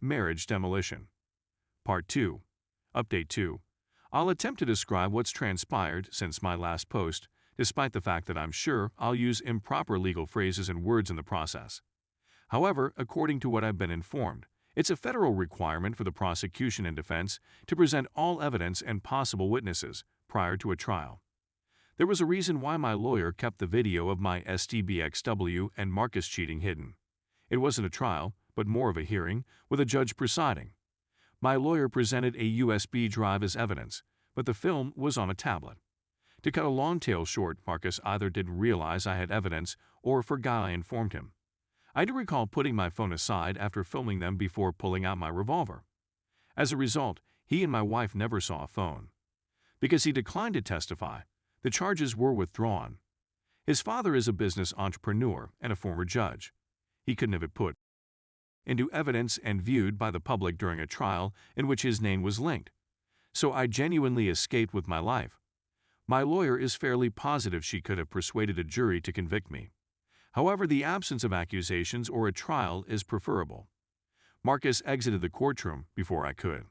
Marriage demolition. Part 2. Update 2. I'll attempt to describe what's transpired since my last post, despite the fact that I'm sure I'll use improper legal phrases and words in the process. However, according to what I've been informed, it's a federal requirement for the prosecution and defense to present all evidence and possible witnesses prior to a trial. There was a reason why my lawyer kept the video of my STBXW and Marcus cheating hidden. It wasn't a trial, but more of a hearing, with a judge presiding. My lawyer presented a USB drive as evidence, but the film was on a tablet. To cut a long tale short, Marcus either didn't realize I had evidence or forgot I informed him. I do recall putting my phone aside after filming them before pulling out my revolver. As a result, he and my wife never saw a phone. Because he declined to testify, the charges were withdrawn. His father is a business entrepreneur and a former judge. He couldn't have it put into evidence and viewed by the public during a trial in which his name was linked. So I genuinely escaped with my life. My lawyer is fairly positive she could have persuaded a jury to convict me. However, the absence of accusations or a trial is preferable. Marcus exited the courtroom before I could.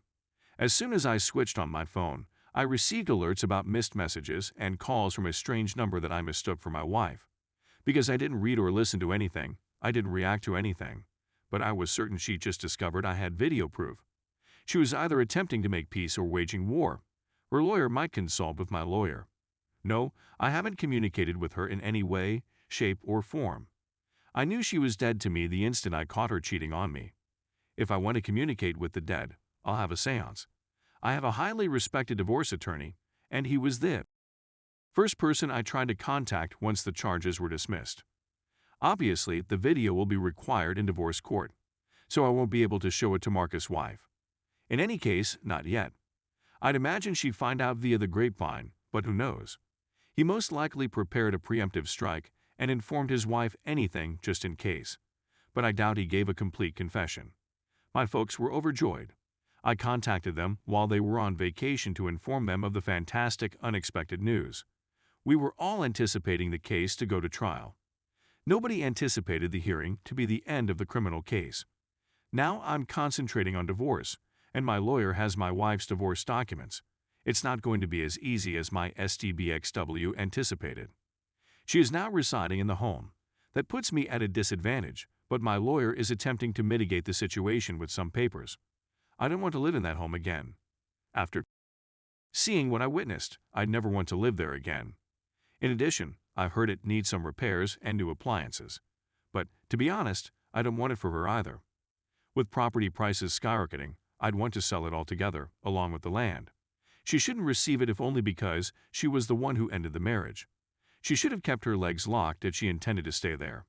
As soon as I switched on my phone, I received alerts about missed messages and calls from a strange number that I mistook for my wife. Because I didn't read or listen to anything, I didn't react to anything, but I was certain she just discovered I had video proof. She was either attempting to make peace or waging war. Her lawyer might consult with my lawyer. No, I haven't communicated with her in any way, shape, or form. I knew she was dead to me the instant I caught her cheating on me. If I want to communicate with the dead, I'll have a seance. I have a highly respected divorce attorney, and he was the first person I tried to contact once the charges were dismissed. Obviously, the video will be required in divorce court, so I won't be able to show it to Marcus' wife. In any case, not yet. I'd imagine she'd find out via the grapevine, but who knows? He most likely prepared a preemptive strike and informed his wife anything just in case, but I doubt he gave a complete confession. My folks were overjoyed. I contacted them while they were on vacation to inform them of the fantastic, unexpected news. We were all anticipating the case to go to trial. Nobody anticipated the hearing to be the end of the criminal case. Now I'm concentrating on divorce, and my lawyer has my wife's divorce documents. It's not going to be as easy as my STBXW anticipated. She is now residing in the home. That puts me at a disadvantage, but my lawyer is attempting to mitigate the situation with some papers. I don't want to live in that home again. After seeing what I witnessed, I'd never want to live there again. In addition, I've heard it needs some repairs and new appliances. But, to be honest, I don't want it for her either. With property prices skyrocketing, I'd want to sell it altogether, along with the land. She shouldn't receive it if only because she was the one who ended the marriage. She should have kept her legs locked if she intended to stay there.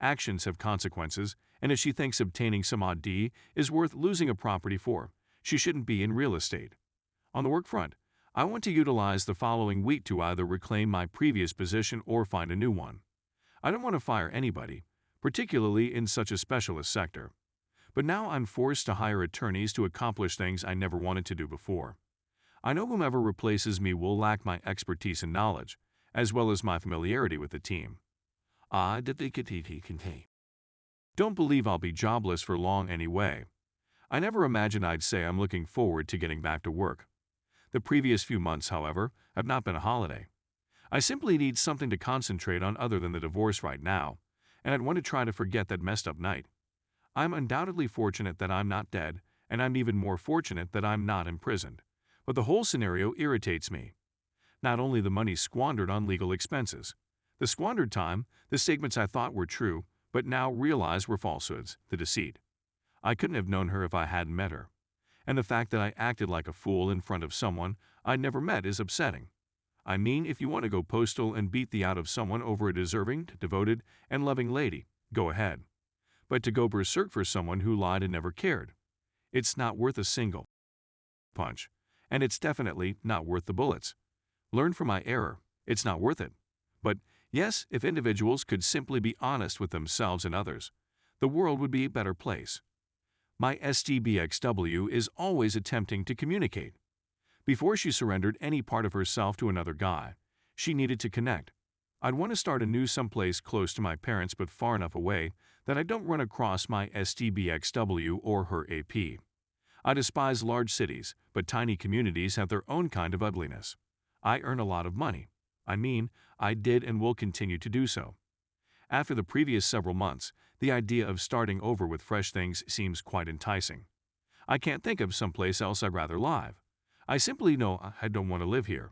Actions have consequences, and if she thinks obtaining some odd D is worth losing a property for, she shouldn't be in real estate. On the work front, I want to utilize the following week to either reclaim my previous position or find a new one. I don't want to fire anybody, particularly in such a specialist sector. But now I'm forced to hire attorneys to accomplish things I never wanted to do before. I know whomever replaces me will lack my expertise and knowledge, as well as my familiarity with the team. Don't believe I'll be jobless for long anyway. I never imagined I'd say I'm looking forward to getting back to work. The previous few months, however, have not been a holiday. I simply need something to concentrate on other than the divorce right now, and I'd want to try to forget that messed up night. I'm undoubtedly fortunate that I'm not dead, and I'm even more fortunate that I'm not imprisoned. But the whole scenario irritates me. Not only the money squandered on legal expenses, the squandered time, the statements I thought were true, but now realize were falsehoods, the deceit. I couldn't have known her if I hadn't met her. And the fact that I acted like a fool in front of someone I'd never met is upsetting. I mean, if you want to go postal and beat the out of someone over a deserving, devoted, and loving lady, go ahead. But to go berserk for someone who lied and never cared, it's not worth a single punch. And it's definitely not worth the bullets. Learn from my error, it's not worth it. But yes, if individuals could simply be honest with themselves and others, the world would be a better place. My STBXW is always attempting to communicate. Before she surrendered any part of herself to another guy, she needed to connect. I'd want to start anew someplace close to my parents but far enough away that I don't run across my STBXW or her AP. I despise large cities, but tiny communities have their own kind of ugliness. I earn a lot of money. I did and will continue to do so. After the previous several months, the idea of starting over with fresh things seems quite enticing. I can't think of someplace else I'd rather live. I simply know I don't want to live here.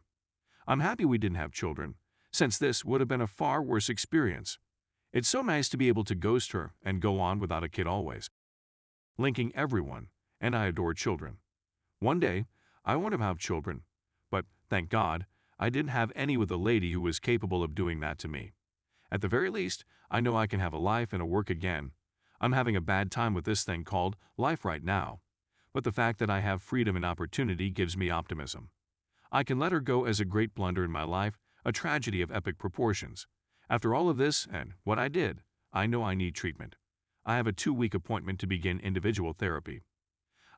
I'm happy we didn't have children, since this would have been a far worse experience. It's so nice to be able to ghost her and go on without a kid always. Linking everyone, and I adore children. One day, I want to have children, but, thank God, I didn't have any with a lady who was capable of doing that to me. At the very least, I know I can have a life and a work again. I'm having a bad time with this thing called life right now, but the fact that I have freedom and opportunity gives me optimism. I can let her go as a great blunder in my life, a tragedy of epic proportions. After all of this and what I did, I know I need treatment. I have a 2-week appointment to begin individual therapy.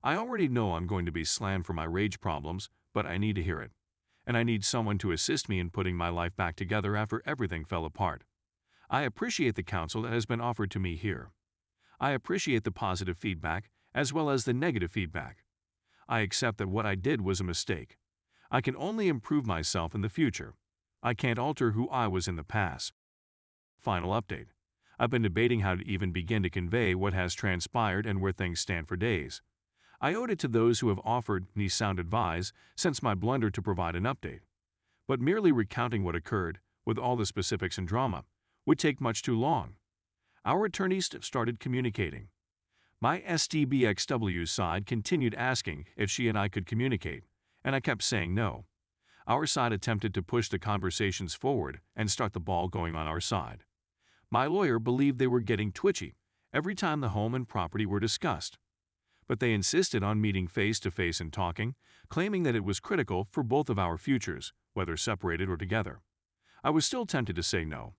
I already know I'm going to be slammed for my rage problems, but I need to hear it. And I need someone to assist me in putting my life back together after everything fell apart. I appreciate the counsel that has been offered to me here. I appreciate the positive feedback as well as the negative feedback. I accept that what I did was a mistake. I can only improve myself in the future. I can't alter who I was in the past. Final update. I've been debating how to even begin to convey what has transpired and where things stand for days. I owed it to those who have offered me sound advice since my blunder to provide an update. But merely recounting what occurred, with all the specifics and drama, would take much too long. Our attorneys started communicating. My STBXW side continued asking if she and I could communicate, and I kept saying no. Our side attempted to push the conversations forward and start the ball going on our side. My lawyer believed they were getting twitchy every time the home and property were discussed. But they insisted on meeting face-to-face and talking, claiming that it was critical for both of our futures, whether separated or together. I was still tempted to say no,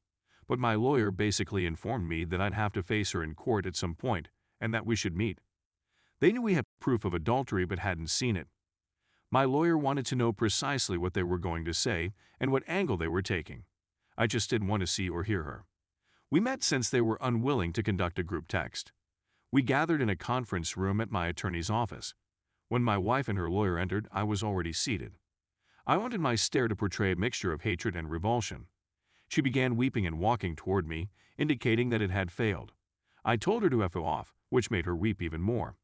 but my lawyer basically informed me that I'd have to face her in court at some point and that we should meet. They knew we had proof of adultery but hadn't seen it. My lawyer wanted to know precisely what they were going to say and what angle they were taking. I just didn't want to see or hear her. We met since they were unwilling to conduct a group text. We gathered in a conference room at my attorney's office. When my wife and her lawyer entered, I was already seated. I wanted my stare to portray a mixture of hatred and revulsion. She began weeping and walking toward me, indicating that it had failed. I told her to F off, which made her weep even more.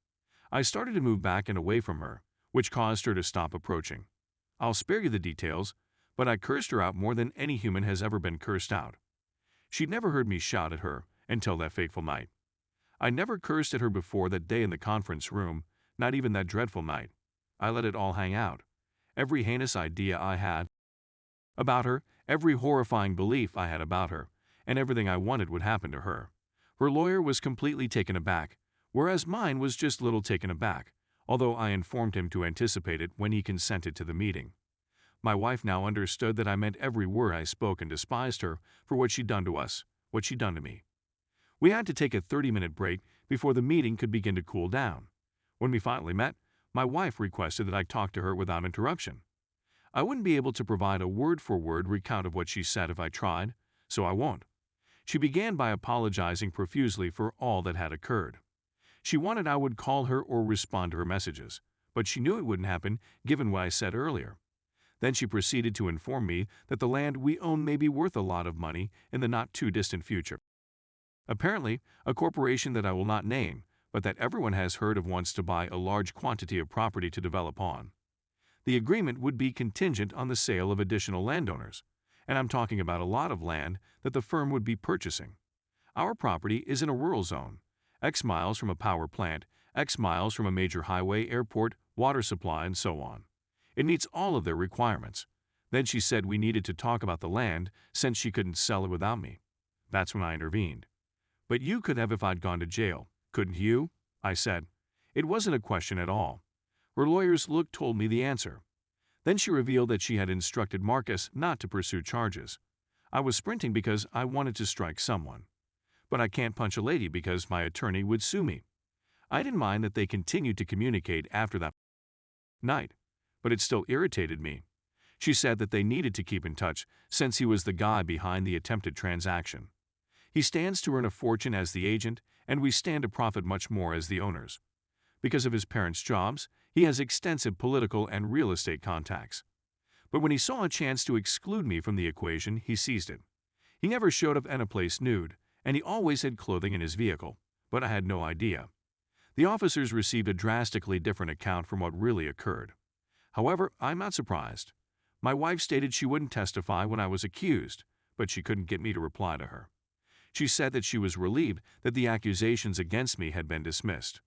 I started to move back and away from her, which caused her to stop approaching. I'll spare you the details, but I cursed her out more than any human has ever been cursed out. She'd never heard me shout at her until that fateful night. I never cursed at her before that day in the conference room, not even that dreadful night. I let it all hang out. Every heinous idea I had about her, every horrifying belief I had about her, and everything I wanted would happen to her. Her lawyer was completely taken aback, whereas mine was just little taken aback, although I informed him to anticipate it when he consented to the meeting. My wife now understood that I meant every word I spoke and despised her for what she'd done to us, what she'd done to me. We had to take a 30-minute break before the meeting could begin to cool down. When we finally met, my wife requested that I talk to her without interruption. I wouldn't be able to provide a word-for-word recount of what she said if I tried, so I won't. She began by apologizing profusely for all that had occurred. She wanted I would call her or respond to her messages, but she knew it wouldn't happen given what I said earlier. Then she proceeded to inform me that the land we own may be worth a lot of money in the not-too-distant future. Apparently, a corporation that I will not name, but that everyone has heard of wants to buy a large quantity of property to develop on. The agreement would be contingent on the sale of additional landowners, and I'm talking about a lot of land that the firm would be purchasing. Our property is in a rural zone, X miles from a power plant, X miles from a major highway, airport, water supply, and so on. It meets all of their requirements. Then she said we needed to talk about the land since she couldn't sell it without me. That's when I intervened. But you could have if I'd gone to jail, couldn't you? I said. It wasn't a question at all. Her lawyer's look told me the answer. Then she revealed that she had instructed Marcus not to pursue charges. I was sprinting because I wanted to strike someone. But I can't punch a lady because my attorney would sue me. I didn't mind that they continued to communicate after that night, but it still irritated me. She said that they needed to keep in touch since he was the guy behind the attempted transaction. He stands to earn a fortune as the agent, and we stand to profit much more as the owners. Because of his parents' jobs, he has extensive political and real estate contacts. But when he saw a chance to exclude me from the equation, he seized it. He never showed up in a place nude, and he always had clothing in his vehicle, but I had no idea. The officers received a drastically different account from what really occurred. However, I'm not surprised. My wife stated she wouldn't testify when I was accused, but she couldn't get me to reply to her. She said that she was relieved that the accusations against me had been dismissed.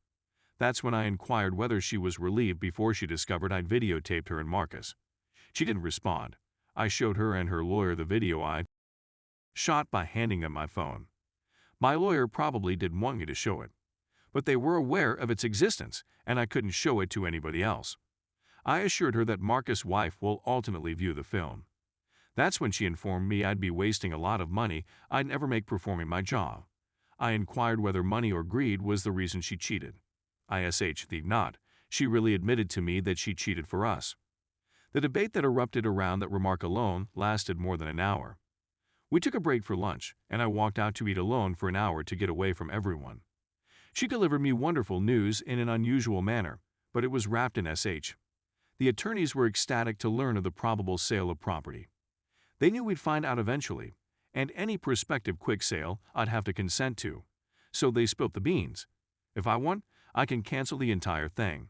That's when I inquired whether she was relieved before she discovered I'd videotaped her and Marcus. She didn't respond. I showed her and her lawyer the video I'd shot by handing them my phone. My lawyer probably didn't want me to show it, but they were aware of its existence and I couldn't show it to anybody else. I assured her that Marcus' wife will ultimately view the film. That's when she informed me I'd be wasting a lot of money I'd never make performing my job. I inquired whether money or greed was the reason she cheated. ISH the not. She really admitted to me that she cheated for us. The debate that erupted around that remark alone lasted more than an hour. We took a break for lunch, and I walked out to eat alone for an hour to get away from everyone. She delivered me wonderful news in an unusual manner, but it was wrapped in SH. The attorneys were ecstatic to learn of the probable sale of property. They knew we'd find out eventually, and any prospective quick sale I'd have to consent to. So they spilt the beans. If I want, I can cancel the entire thing.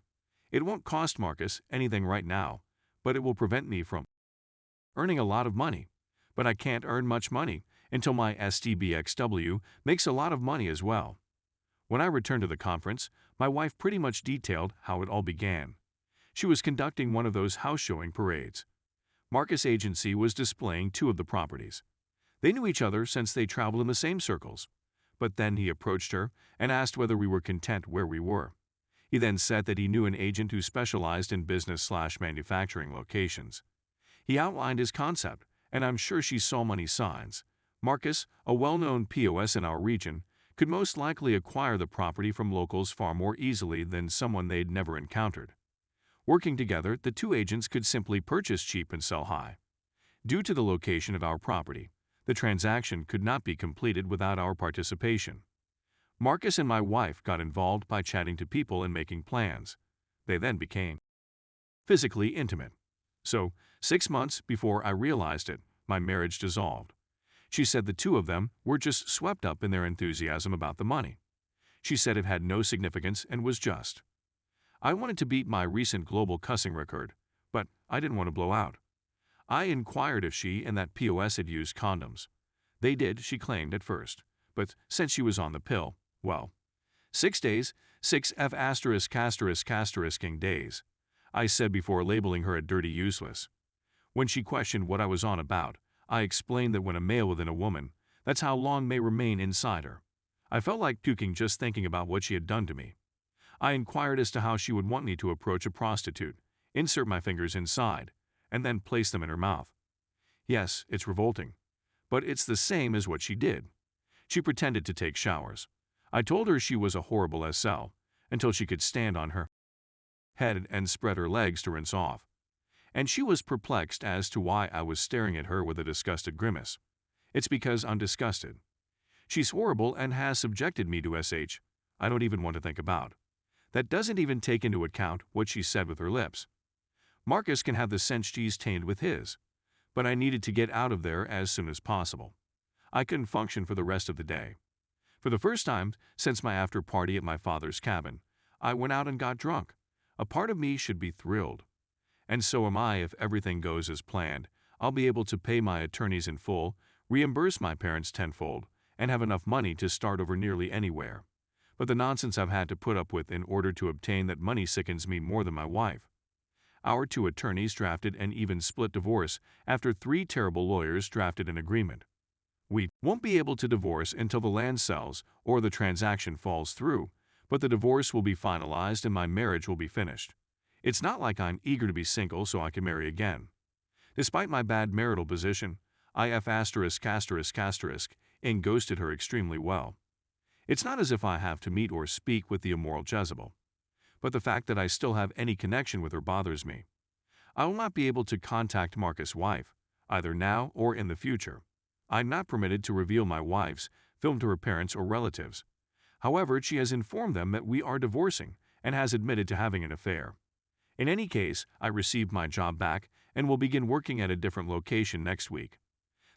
It won't cost Marcus anything right now, but it will prevent me from earning a lot of money. But I can't earn much money until my STBXW makes a lot of money as well. When I returned to the conference, my wife pretty much detailed how it all began. She was conducting one of those house showing parades. Marcus' agency was displaying 2 of the properties. They knew each other since they traveled in the same circles. But then he approached her and asked whether we were content where we were. He then said that he knew an agent who specialized in business/manufacturing locations. He outlined his concept, and I'm sure she saw many signs. Marcus, a well-known POS in our region, could most likely acquire the property from locals far more easily than someone they'd never encountered. Working together, the 2 agents could simply purchase cheap and sell high. Due to the location of our property, the transaction could not be completed without our participation. Marcus and my wife got involved by chatting to people and making plans. They then became physically intimate. So, 6 months before I realized it, my marriage dissolved. She said the 2 of them were just swept up in their enthusiasm about the money. She said it had no significance and was just. I wanted to beat my recent global cussing record, but I didn't want to blow out. I inquired if she and that POS had used condoms. They did, she claimed at first, but since she was on the pill, well, 6 days, 6F *****ing days, I said before labeling her a dirty useless. When she questioned what I was on about, I explained that when a male within a woman, that's how long may remain inside her. I felt like puking just thinking about what she had done to me. I inquired as to how she would want me to approach a prostitute, insert my fingers inside, and then place them in her mouth. Yes, it's revolting, but it's the same as what she did. She pretended to take showers. I told her she was a horrible SL, until she could stand on her head and spread her legs to rinse off. And she was perplexed as to why I was staring at her with a disgusted grimace. It's because I'm disgusted. She's horrible and has subjected me to SH I don't even want to think about. That doesn't even take into account what she said with her lips. Marcus can have the sense cheese tainted with his, but I needed to get out of there as soon as possible. I couldn't function for the rest of the day. For the first time since my after party at my father's cabin, I went out and got drunk. A part of me should be thrilled. And so am I if everything goes as planned. I'll be able to pay my attorneys in full, reimburse my parents tenfold, and have enough money to start over nearly anywhere. But the nonsense I've had to put up with in order to obtain that money sickens me more than my wife. Our 2 attorneys drafted an even split divorce after 3 terrible lawyers drafted an agreement. We won't be able to divorce until the land sells or the transaction falls through, but the divorce will be finalized and my marriage will be finished. It's not like I'm eager to be single so I can marry again. Despite my bad marital position, IF ***** ghosted her extremely well. It's not as if I have to meet or speak with the immoral Jezebel, but the fact that I still have any connection with her bothers me. I will not be able to contact Marcus' wife, either now or in the future. I'm not permitted to reveal my wife's film to her parents or relatives. However, she has informed them that we are divorcing and has admitted to having an affair. In any case, I received my job back and will begin working at a different location next week.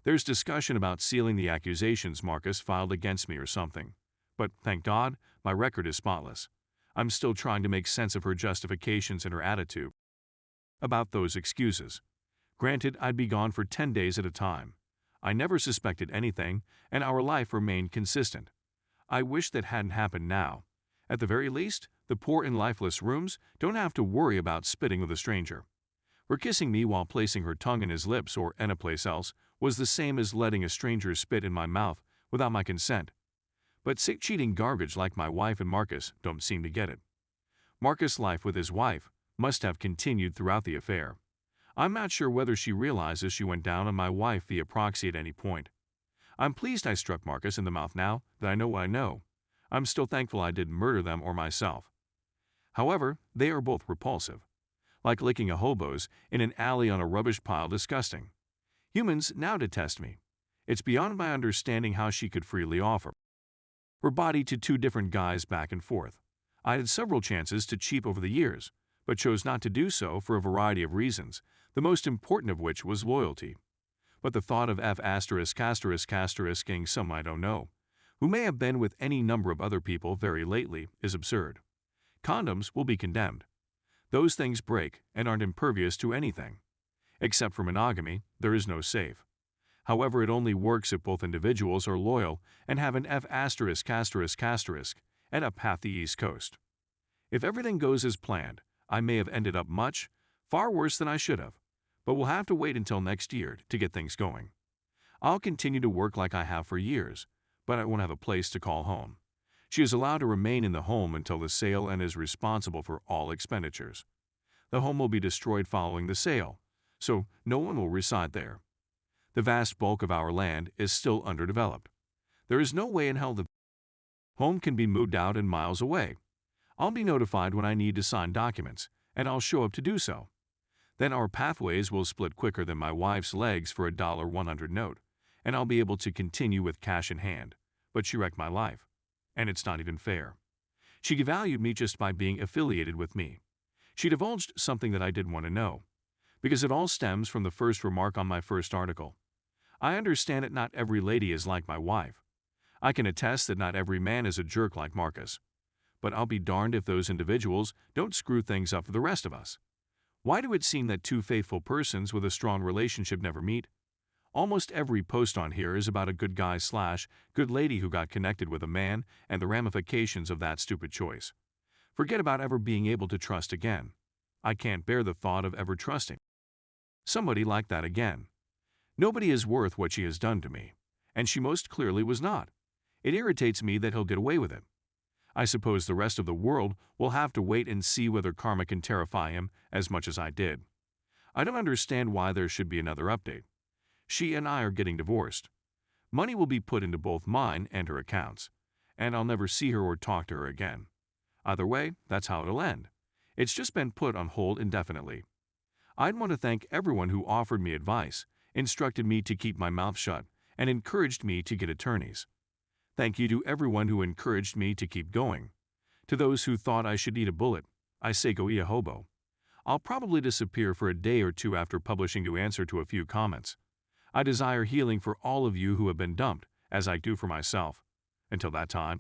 There's discussion about sealing the accusations Marcus filed against me or something. But, thank God, my record is spotless. I'm still trying to make sense of her justifications and her attitude about those excuses. Granted, I'd be gone for 10 days at a time. I never suspected anything, and our life remained consistent. I wish that hadn't happened now. At the very least, the poor and lifeless rooms don't have to worry about spitting with a stranger. Her kissing me while placing her tongue in his lips or anyplace else was the same as letting a stranger spit in my mouth without my consent. But sick cheating garbage like my wife and Marcus don't seem to get it. Marcus' life with his wife must have continued throughout the affair. I'm not sure whether she realizes she went down on my wife via proxy at any point. I'm pleased I struck Marcus in the mouth now that I know what I know. I'm still thankful I didn't murder them or myself. However, they are both repulsive. Like licking a hobo's in an alley on a rubbish pile disgusting. Humans now detest me. It's beyond my understanding how she could freely offer her body to two different guys back and forth. I had several chances to cheat over the years, but chose not to do so for a variety of reasons, the most important of which was loyalty. But the thought of *****ing some I don't know, who may have been with any number of other people very lately, is absurd. Condoms will be condemned. Those things break and aren't impervious to anything. Except for monogamy, there is no safe. However, it only works if both individuals are loyal and have an ***** and up half the East Coast. If everything goes as planned, I may have ended up much, far worse than I should have, but we'll have to wait until next year to get things going. I'll continue to work like I have for years, but I won't have a place to call home. She is allowed to remain in the home until the sale and is responsible for all expenditures. The home will be destroyed following the sale, so no one will reside there. The vast bulk of our land is still underdeveloped. There is no way in hell the home can be moved out and miles away. I'll be notified when I need to sign documents, and I'll show up to do so. Then our pathways will split quicker than my wife's legs for a $100 note, and I'll be able to continue with cash in hand. But she wrecked my life, and it's not even fair. She devalued me just by being affiliated with me. She divulged something that I didn't want to know, because it all stems from the first remark on my first article. I understand that not every lady is like my wife. I can attest that not every man is a jerk like Marcus. But I'll be darned if those individuals don't screw things up for the rest of us. Why do it seem that two faithful persons with a strong relationship never meet? Almost every post on here is about a good guy/good lady who got connected with a man and the ramifications of that stupid choice. Forget about ever being able to trust again. I can't bear the thought of ever trusting somebody like that again. Nobody is worth what she has done to me, and she most clearly was not. It irritates me that he'll get away with it. I suppose the rest of the world will have to wait and see whether karma can terrify him as much as I did. I don't understand why there should be another update. She and I are getting divorced. Money will be put into both mine and her accounts, and I'll never see her or talk to her again. Either way, that's how it'll end. It's just been put on hold indefinitely. I'd want to thank everyone who offered me advice, instructed me to keep my mouth shut, and encouraged me to get attorneys. Thank you to everyone who encouraged me to keep going. To those who thought I should eat a bullet, I say go eat a hobo. I'll probably disappear for a day or two after publishing to answer to a few comments. I desire healing for all of you who have been dumped, as I do for myself. Until that time.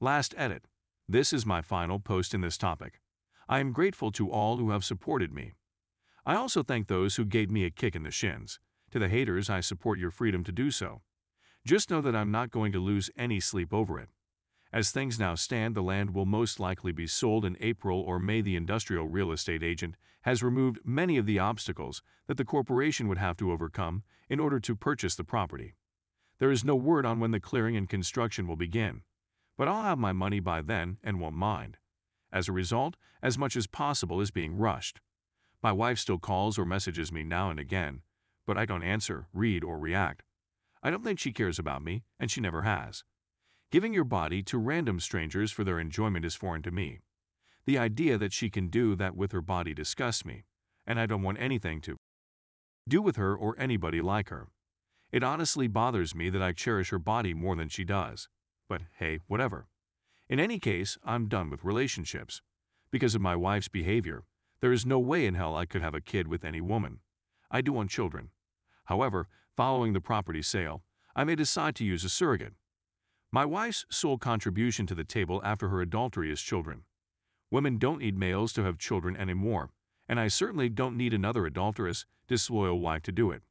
Last edit. This is my final post in this topic. I am grateful to all who have supported me. I also thank those who gave me a kick in the shins. To the haters, I support your freedom to do so. Just know that I'm not going to lose any sleep over it. As things now stand, the land will most likely be sold in April or May. The industrial real estate agent has removed many of the obstacles that the corporation would have to overcome in order to purchase the property. There is no word on when the clearing and construction will begin, but I'll have my money by then and won't mind. As a result, as much as possible is being rushed. My wife still calls or messages me now and again, but I don't answer, read, or react. I don't think she cares about me, and she never has. Giving your body to random strangers for their enjoyment is foreign to me. The idea that she can do that with her body disgusts me, and I don't want anything to do with her or anybody like her. It honestly bothers me that I cherish her body more than she does. But hey, whatever. In any case, I'm done with relationships. Because of my wife's behavior, there is no way in hell I could have a kid with any woman. I do want children. However, following the property sale, I may decide to use a surrogate. My wife's sole contribution to the table after her adultery is children. Women don't need males to have children anymore, and I certainly don't need another adulterous, disloyal wife to do it.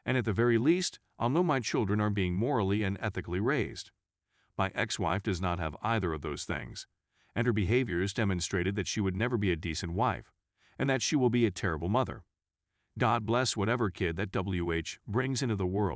And at the very least, I'll know my children are being morally and ethically raised. My ex-wife does not have either of those things, and her behaviors demonstrated that she would never be a decent wife, and that she will be a terrible mother. God bless whatever kid that WH brings into the world.